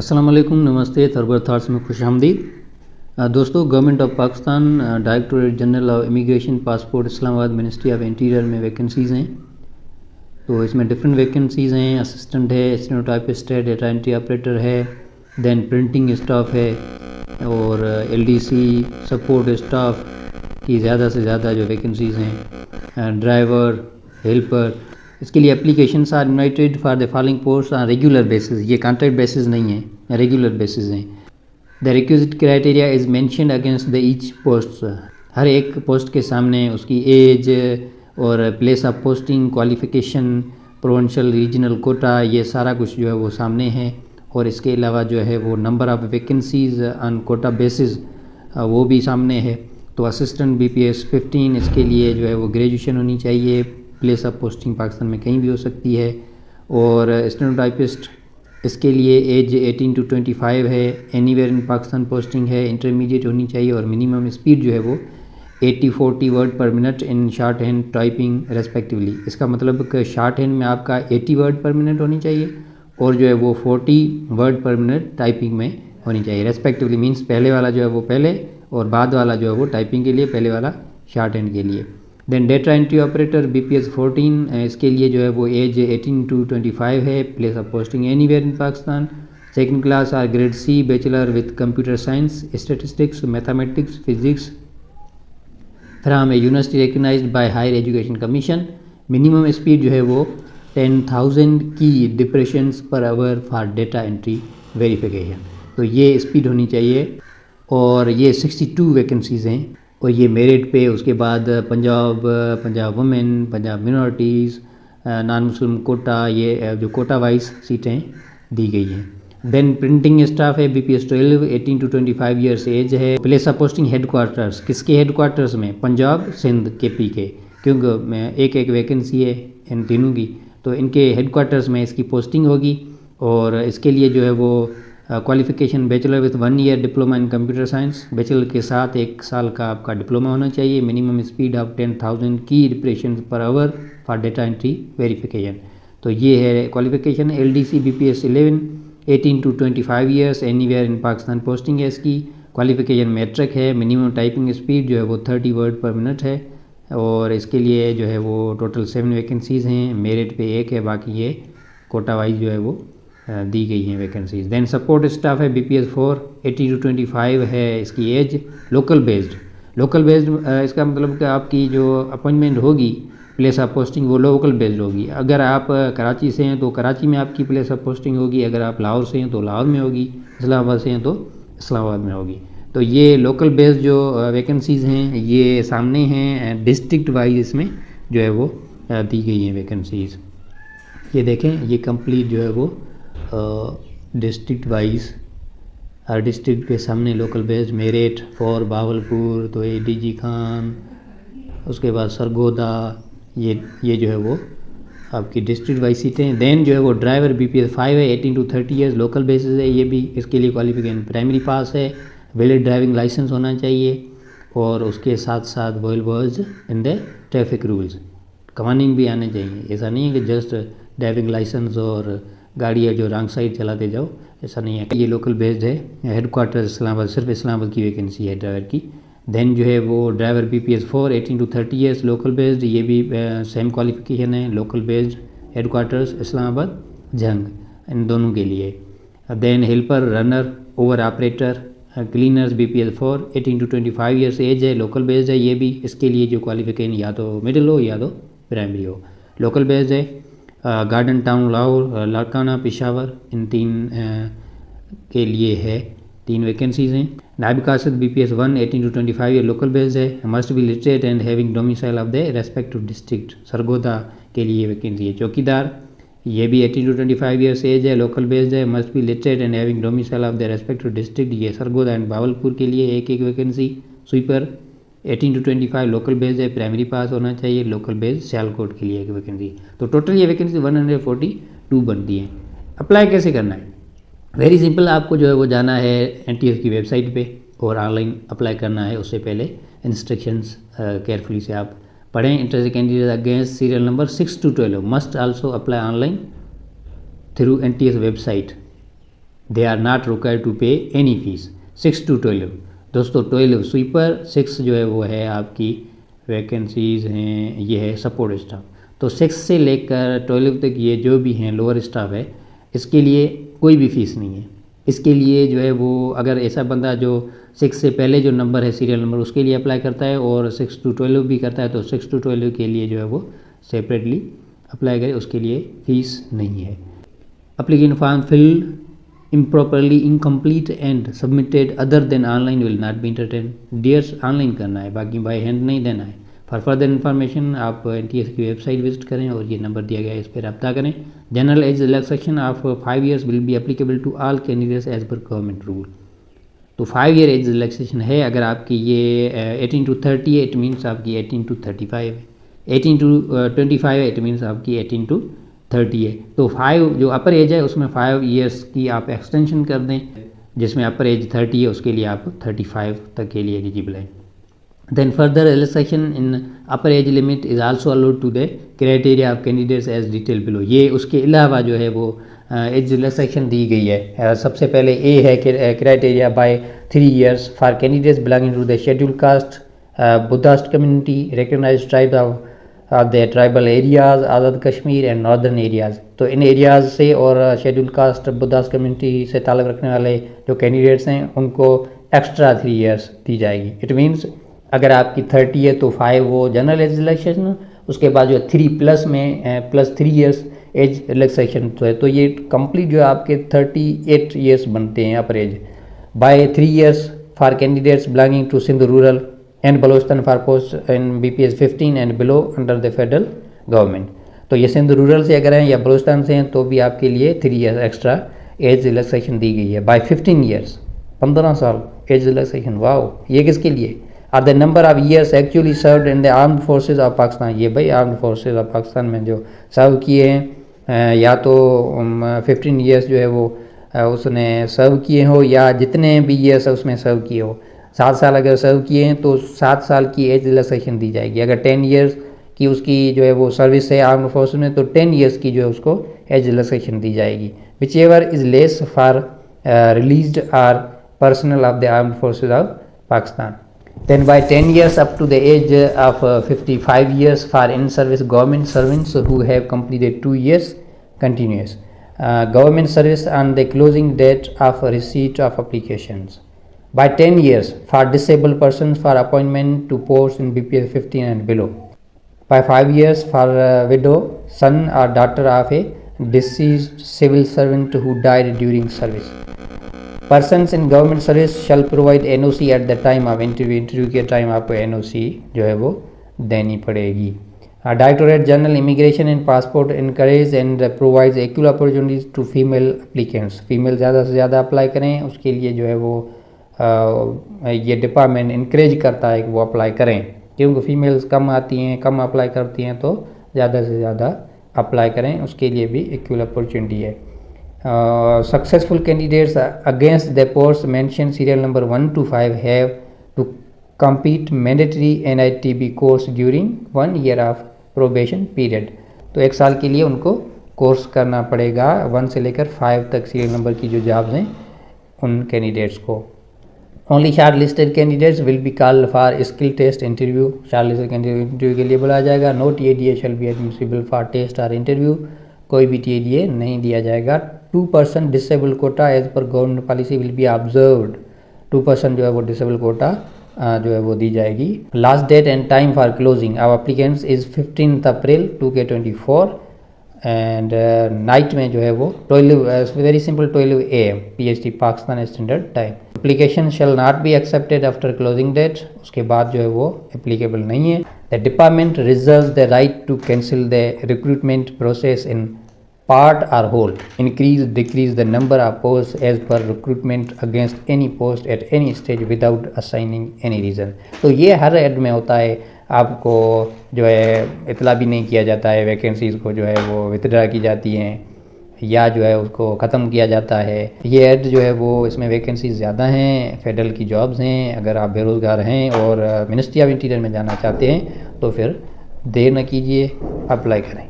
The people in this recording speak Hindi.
अस्सलाम वालेकुम, नमस्ते। थर्बर थाट्स में खुश आमदीद। दोस्तों, government of Pakistan directorate general of immigration passport Islamabad ministry of interior में वैकेंसीज़ हैं। तो इसमें डिफरेंट वैकेंसीज़ हैं। असिस्टेंट है, स्टेनोटाइपिस्ट है, डेटा एंट्री ऑपरेटर है, देन प्रिंटिंग स्टाफ है और एलडीसी सपोर्ट स्टाफ की ज़्यादा से ज़्यादा जो वैकेंसीज़ हैं, ड्राइवर, हेल्पर। इसके लिए applications are invited for the following post on regular basis. ये कॉन्ट्रैक्ट बेसिस नहीं है, रेगुलर बेसिस हैं। The requisite criteria is mentioned against the each post. हर एक पोस्ट के सामने उसकी एज और place of posting, qualification, provincial regional quota, ये सारा कुछ जो है वो सामने है। और इसके अलावा जो है वो number of vacancies on quota basis वो भी सामने है। तो असिस्टेंट BPS 15, इसके लिए जो है वो ग्रेजुएशन होनी चाहिए। प्लेस ऑफ पोस्टिंग पाकिस्तान में कहीं भी हो सकती है। और स्टेनोटाइपिस्ट, इसके लिए एज 18 to 25 है। एनीवेयर इन पाकिस्तान पोस्टिंग है, इंटरमीडिएट होनी चाहिए और मिनिमम स्पीड जो है वो 80-40 वर्ड पर minute in short hand typing respectively. इसका मतलब कि शॉर्ट हैंड में आपका 80 वर्ड पर मिनट होनी चाहिए और जो है वो 40 वर्ड पर मिनट टाइपिंग में होनी चाहिए रेस्पेक्टिवली। मीन्स पहले वाला जो है वो पहले और बाद वाला जो है वो टाइपिंग के लिए, पहले वाला शॉर्ट हैंड के लिए। Then data entry operator BPS 14, इसके लिए जो है वो एज 18 to 25 है। Place of posting anywhere in Pakistan. Second class और grade C bachelor with computer science, statistics, mathematics, physics from a university recognised by higher education commission. Minimum speed जो है वो 10,000 की depressions per hour for data entry verification. तो ये स्पीड होनी चाहिए। और ये 62 वैकेंसीज़ हैं और ये मेरिट पे। उसके बाद Punjab women, Punjab minorities, non Muslim quota, ये जो कोटा वाइज सीटें दी गई हैं। देन प्रिंटिंग स्टाफ है BPS 12, 18 to 25 ईयर्स एज है। प्लेस ऑफ पोस्टिंग हेडक्वार्टर्स, किसके हेडक्वार्टर्स में? पंजाब, सिंध, KP के, क्योंकि एक वैकेंसी है इन तीनों की, तो इनके हेडक्वार्टर्स में इसकी पोस्टिंग होगी। और इसके लिए जो है वो qualification bachelor with 1 year diploma in computer science, bachelor के साथ 1 साल का आपका डिप्लोमा होना चाहिए। मिनिमम स्पीड ऑफ 10,000 की डिप्रेशन पर hour for data entry verification. तो ये है qualification. LDC BPS 11, 18 to 25 years, anywhere in Pakistan posting है इसकी। क्वालिफिकेशन मैट्रिक है। मिनिमम टाइपिंग स्पीड जो है वो 30 वर्ड पर मिनट है। और इसके लिए जो है वो टोटल 7 वैकेंसीज़ हैं। मेरिट पे 1 है, बाकी ये कोटा वाइज जो है वो दी गई हैं वैकेंसीज। देन सपोर्ट स्टाफ है BPS 4, 80 to 25 है इसकी एज। लोकल बेस्ड इसका मतलब कि आपकी जो अपॉइंटमेंट होगी, प्लेस ऑफ पोस्टिंग, वो लोकल बेस्ड होगी। अगर आप कराची से हैं तो कराची में आपकी प्लेस ऑफ पोस्टिंग होगी। अगर आप लाहौर से हैं तो लाहौर में होगी। इस्लामाबाद से हैं तो इस्लामाबाद में होगी। तो ये लोकल बेस्ड जो वैकेंसीज़ हैं ये सामने हैं। डिस्ट्रिक्ट वाइज इसमें जो है वो दी गई हैं वैकेंसीज़। ये देखें, ये कंप्लीट जो है वो डिस्ट्रिक्ट वाइज, हर डिस्ट्रिक्ट के सामने local based. Meerut for Bahawalpur, तो ADG खान, उसके बाद सरगोदा, ये जो है वो आपकी डिस्ट्रिक्ट वाइज सीटें हैं। देन जो है वो ड्राइवर BPS 5 है, 18 to 30 ईयर्स, लोकल बेसिस है। ये भी इसके लिए क्वालिफिकेशन प्राइमरी पास है, वैलिड ड्राइविंग लाइसेंस होना चाहिए और उसके साथ साथ well versed in the traffic rules, कवानीन भी आने चाहिए। ऐसा नहीं है कि जस्ट ड्राइविंग लाइसेंस और गाड़ी है जो रॉन्ग साइड चलाते जाओ, ऐसा नहीं है। ये लोकल बेस्ड है। हेडक्वार्टर इस्लामाबाद, सिर्फ इस्लामाबाद की वैकेंसी है ड्राइवर की। देन जो है वो driver BPS 4, 18 to 30 years, local based. ये भी सेम क्वालिफिकेशन है, local based, headquarters Islamabad, Jhang, इन दोनों के लिए। Then helper, runner, over operator, cleaners BPS 4, 18 to 25 years age है, लोकल बेस्ड है। ये भी इसके लिए जो क्वालिफिकेशन या तो मिडिल हो या तो प्राइमरी हो, लोकल बेस्ड है। गार्डन टाउन लाहौर, लाड़काना, पेशावर, इन 3 के लिए है। 3 वैकेंसीज़ हैं। नायब कासिद BPS 1, 18 to 25 year, local based है। Must be literate and having domicile of the respective district, Sargodha के लिए वैकेंसी है। चौकीदार, ये भी 18 to 25 ईयर्स एज है, लोकल बेस्ड है। Must be literate and having domicile of the respective district, ये सरगोदा एंड बावलपुर के लिए एक vacancy. Sweeper 18 to 25, local based है, प्राइमरी पास होना चाहिए, लोकल बेस्ड, सियालकोट के लिए एक वैकेंसी। तो टोटल ये वैकेंसी 142 बनती हैं। अप्लाई कैसे करना है? वेरी सिंपल, आपको जो है वो जाना है NTS की वेबसाइट पे और ऑनलाइन अप्लाई करना है। उससे पहले इंस्ट्रक्शंस केयरफुली से आप पढ़ें। Interested candidate against serial number 6 to 12 must also apply online through NTS website. They are not required to pay any fee. 6 to 12 दोस्तों, 12 स्वीपर, 6 जो है वो है आपकी वैकेंसीज़ हैं, ये है सपोर्ट स्टाफ। तो 6 से लेकर 12 तक ये जो भी हैं लोअर स्टाफ है, इसके लिए कोई भी फ़ीस नहीं है। इसके लिए जो है वो अगर ऐसा बंदा जो 6 से पहले जो नंबर है सीरियल नंबर उसके लिए अप्लाई करता है और 6 to 12 भी करता है, तो 6 to 12 के लिए जो है वो सेपरेटली अप्लाई करे, उसके लिए फ़ीस नहीं है। Application form field improperly, incomplete and submitted other than online will not be entertained। Dears online करना है, बाकी बाय हैंड नहीं देना है। फॉर फर्दर इन्फॉर्मेशन आप NTS की वेबसाइट विजिट करें और ये नंबर दिया गया है, इस पर रब्ता करें। General age relaxation of 5 years will be applicable to all candidates as per government rule. तो 5 year एज रिलैक्सेशन है। अगर आपकी ये 18 to 30 है, इट मीन्स आपकी 18 to 35 है। 18 to 25 है, इट मीन्स आपकी 18 to 30 है। तो 5 जो अपर एज है उसमें 5 years की आप एक्सटेंशन कर दें, जिसमें अपर एज 30 है उसके लिए आप 35 तक के लिए एलिजिबल है। Then further relaxation in upper age limit is also allowed to the criteria of candidates as detail below. ये उसके अलावा जो है वो एज रिलैक्सेशन दी गई है। सबसे पहले ए है criteria by 3 years for candidates belonging to the schedule caste, Buddhist community, recognised tribe of the tribal areas, Azad Kashmir and northern areas. तो इन एरियाज़ से और शेड्यूल कास्ट बुद्धास्ट कम्युनिटी से ताल्लुक़ रखने वाले जो कैंडिडेट्स हैं उनको एक्स्ट्रा 3 years दी जाएगी। इट मीन्स अगर आपकी 30 है तो 5 वो जनरल एज रिलैक्सेशन, उसके बाद जो 3+ में +3 years एज रिलैक्सेशन तो है, तो ये कंप्लीट जो है आपके 38 years बनते हैं upper age. By 3 years for candidates belonging to Sindh rural and Balochistan for post in BPS 15 and below under the federal government. तो ये सिंध रूरल से अगर हैं या बलोचिस्तान से हैं तो भी आपके लिए 3 years एक्स्ट्रा एज रिलैक्सेशन दी गई है। बाय 15 years 15 साल एज रिलैक्सेशन। वाओ, ये किसके लिए? Are the number of years actually served in the armed forces of Pakistan. ये भाई आर्म्ड फोर्सेज ऑफ पाकिस्तान में जो सर्व किए हैं, या तो 15 years जो है वो उसने सर्व किए हो, या जितने भी ईयर्स है उसमें सर्व किए हो। 7 साल अगर सर्व किए हैं तो 7 साल की एज रिलैक्सेशन दी जाएगी। अगर 10 years की उसकी जो है वो सर्विस है आर्म्ड फोर्स में, तो 10 years की जो है उसको एज रिलैक्सेशन दी जाएगी। Whichever is less for released or personnel of the armed forces of Pakistan. Then by 10 years up to the age of 55 years for in-service government servants who have completed 2 years continuous government service on the closing date of receipt of applications. By 10 years for disabled persons for appointment to posts in BPS 15 and below. By 5 years for widow, son or daughter of a deceased civil servant who died during service. Persons in government service shall provide NOC at the time of interview। Interview के टाइम आपको NOC जो है वो देनी पड़ेगी। Directorate general immigration and passport encourage and provides equal opportunities to female applicants. Female ज़्यादा से ज़्यादा अप्लाई करें, उसके लिए जो है वो ये डिपार्टमेंट इनकरेज करता है कि वो अप्लाई करें, क्योंकि फीमेल्स कम आती हैं, कम अप्लाई करती हैं, तो ज़्यादा से ज़्यादा अप्लाई करें, उसके लिए भी इक्वल अपॉर्चुनिटी है। Successful candidates against the posts mentioned serial number 1 to 5 have to complete mandatory NITB course during 1 year of probation period। तो 1 साल के लिए उनको कोर्स करना पड़ेगा 1 से लेकर 5 तक सीरियल नंबर की जो जॉब्स हैं उन कैंडिडेट्स को। Only shortlisted candidates will be called for skill test interview. Shortlisted candidate interview के लिए बुलाया जाएगा। No TADA shall be admissible for test और इंटरव्यू। कोई भी TADA नहीं दिया जाएगा। 2% disable quota as per government policy will be observed. 2% जो है वो डिसेबल कोटा जो है वो दी जाएगी। Last date and time for closing our applicants is 15 April 2K24 and night में जो है वो 12 very simple 12 AM PST Pakistan standard time. Application shall not be accepted after closing date. उसके बाद जो है वो एप्लीकेबल नहीं है। The department reserves the right to cancel the recruitment process in part or whole, increase decrease the number of posts as per recruitment against any post at any stage without assigning any reason। तो ये हर एड में होता है, आपको जो है इतला भी नहीं किया जाता है, वैकेंसीज़ को जो है वो विथड्रा की जाती हैं या जो है उसको ख़त्म किया जाता है। ये ऐड जो है वो इसमें वैकेंसीज ज़्यादा हैं, फेडरल की जॉब्स हैं। अगर आप बेरोज़गार हैं और मिनिस्ट्री ऑफ इंटीरियर में जाना चाहते हैं तो फिर देर न कीजिए, अप्लाई करें।